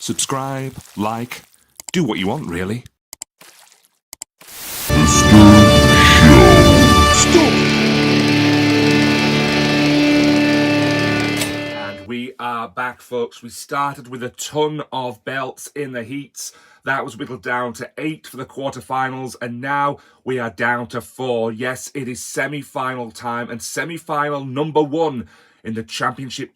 subscribe, like, do what you want, really. And we are back, folks. We started with a ton of belts in the heats. That was whittled down to 8 for the quarterfinals, and now we are down to 4. Yes, it is semi-final time, and semi-final number 1 in the championship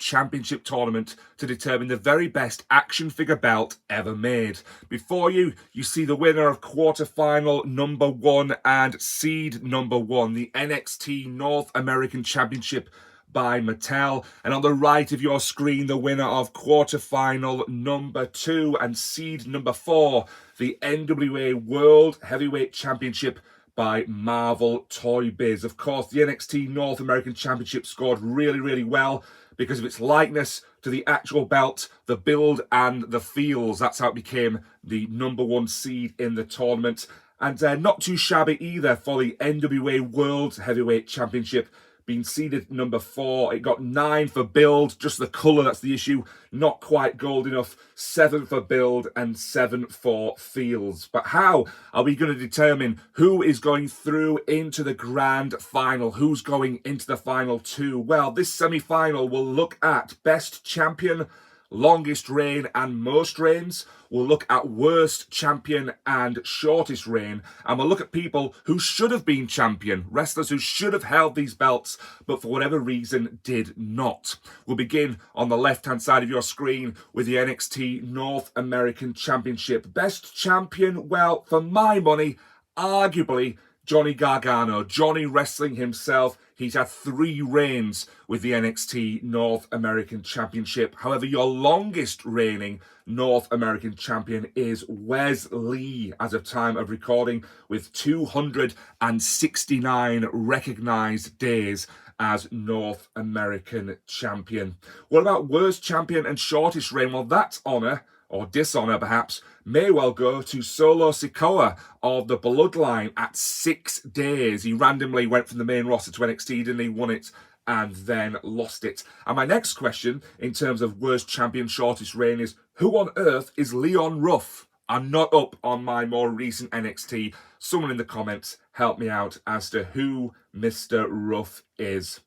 tournament to determine the very best action figure belt ever made. Before you see the winner of quarterfinal number 1 and seed number 1, the NXT North American Championship by Mattel, and on the right of your screen, the winner of quarterfinal number 2 and seed number 4, the NWA World Heavyweight Championship by Marvel Toybiz. Of course, the NXT North American Championship scored really well because of its likeness to the actual belt, the build and the feels. That's how it became the number 1 seed in the tournament. And not too shabby either for the NWA World Heavyweight Championship, being seeded number 4. It got 9 for build, just the colour, that's the issue. Not quite gold enough. 7 for build and 7 for feels. But how are we going to determine who is going through into the grand final? Who's going into the final 2? Well, this semi-final will look at best champion, longest reign and most reigns. We'll look at worst champion and shortest reign. And we'll look at people who should have been champion, wrestlers who should have held these belts, but for whatever reason did not. We'll begin on the left-hand side of your screen with the NXT North American Championship. Best champion, well, for my money, arguably Johnny Gargano. Johnny Wrestling himself. He's had 3 reigns with the NXT North American Championship. However, your longest reigning North American champion is Wes Lee as of time of recording, with 269 recognized days as North American champion. What about worst champion and shortest reign? Well, that honour, or dishonour perhaps, may well go to Solo Sikoa of the Bloodline at 6 days. He randomly went from the main roster to NXT, didn't he? Won it and then lost it. And my next question in terms of worst champion, shortest reign is, who on earth is Leon Ruff? I'm not up on my more recent NXT. Someone in the comments help me out as to who Mr. Ruff is.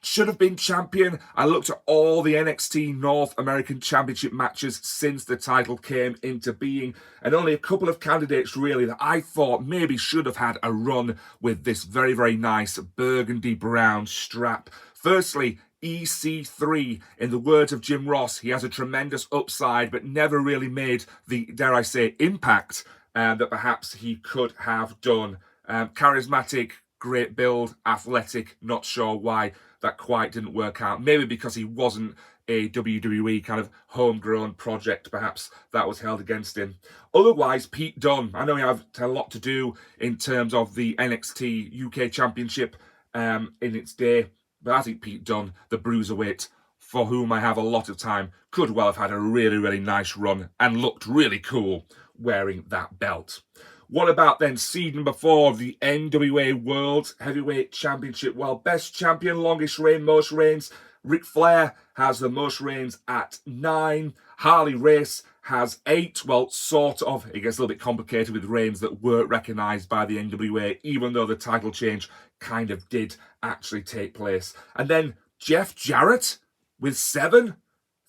Should have been champion. I looked at all the NXT North American Championship matches since the title came into being, and only a couple of candidates really that I thought maybe should have had a run with this very nice burgundy brown strap. Firstly, EC3. In the words of Jim Ross, he has a tremendous upside but never really made the, dare I say, impact that perhaps he could have done. Charismatic, great build, athletic, not sure why that quite didn't work out. Maybe because he wasn't a WWE kind of homegrown project, perhaps that was held against him. Otherwise, Pete Dunne. I know he had a lot to do in terms of the NXT UK Championship in its day, but I think Pete Dunne, the bruiserweight, for whom I have a lot of time, could well have had a really nice run and looked really cool wearing that belt. What about then seed number 4 of the NWA World Heavyweight Championship? Well, best champion, longest reign, most reigns. Ric Flair has the most reigns at 9. Harley Race has 8. Well, sort of. It gets a little bit complicated with reigns that weren't recognised by the NWA, even though the title change kind of did actually take place. And then Jeff Jarrett with 7.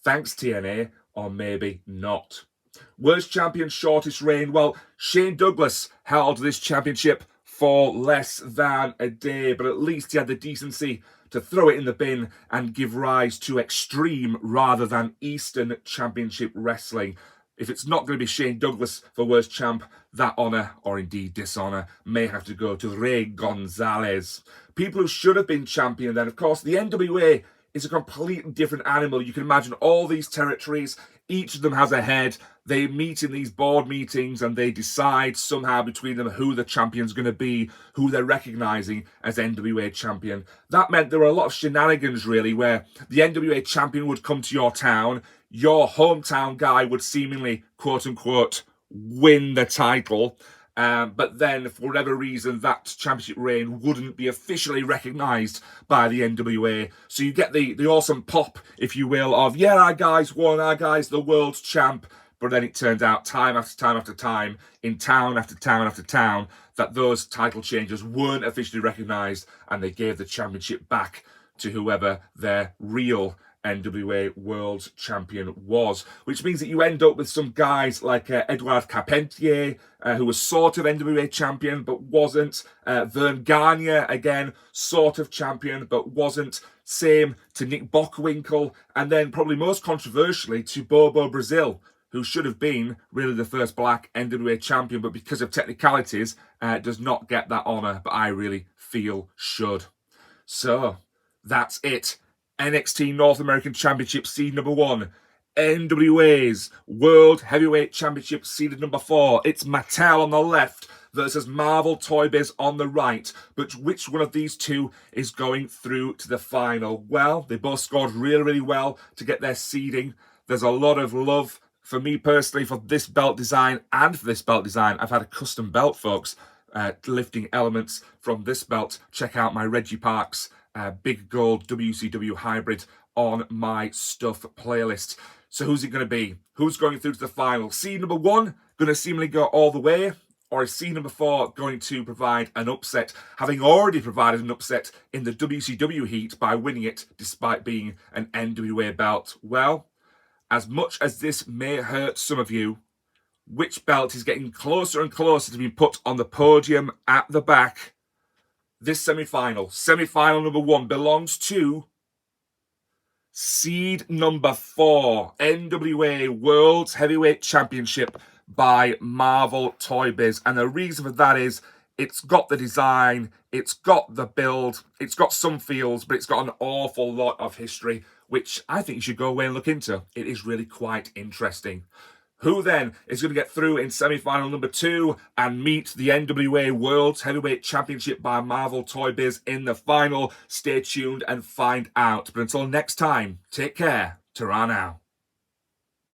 Thanks, TNA, or maybe not. Worst champion, shortest reign. Well, Shane Douglas held this championship for less than a day, but at least he had the decency to throw it in the bin and give rise to Extreme rather than Eastern Championship Wrestling. If it's not going to be Shane Douglas for worst champ, that honour, or indeed dishonour, may have to go to Rey Gonzalez. People who should have been champion then, of course, the NWA is a completely different animal. You can imagine all these territories, each of them has a head. They meet in these board meetings and they decide somehow between them who the champion's going to be, who they're recognising as NWA champion. That meant there were a lot of shenanigans, really, where the NWA champion would come to your town, your hometown guy would seemingly, quote-unquote, win the title, but then, for whatever reason, that championship reign wouldn't be officially recognised by the NWA. So you get the awesome pop, if you will, of, yeah, our guys won, our guys the world champ, But then it turned out time after time after time, in town after town after town, that those title changes weren't officially recognised, and they gave the championship back to whoever their real NWA World Champion was, which means that you end up with some guys like Edouard Carpentier, who was sort of NWA champion but wasn't. Vern Gagne, again, sort of champion but wasn't. Same to Nick Bockwinkel, and then probably most controversially to Bobo Brazil, who should have been really the first black NWA champion, but because of technicalities, does not get that honour, but I really feel should. So, that's it. NXT North American Championship seed number 1. NWA's World Heavyweight Championship seeded number 4. It's Mattel on the left versus Marvel Toybiz on the right. But which one of these two is going through to the final? Well, they both scored really, really well to get their seeding. There's a lot of love for me personally for this belt design and for this belt design. I've had a custom belt, folks, lifting elements from this belt. Check out my Reggie Parks Big Gold WCW Hybrid on my stuff playlist. So who's it going to be? Who's going through to the final? Seed number 1 going to seemingly go all the way? Or is seed number 4 going to provide an upset, having already provided an upset in the WCW heat by winning it despite being an NWA belt? Well, as much as this may hurt some of you, which belt is getting closer and closer to being put on the podium at the back? This semi-final number 1, belongs to seed number 4, NWA World Heavyweight Championship by Marvel Toybiz. And the reason for that is it's got the design, it's got the build, it's got some feels, but it's got an awful lot of history, which I think you should go away and look into. It is really quite interesting. Who then is going to get through in semi-final number 2 and meet the NWA World Heavyweight Championship by Marvel Toybiz in the final? Stay tuned and find out. But until next time, take care. Ta-ra now.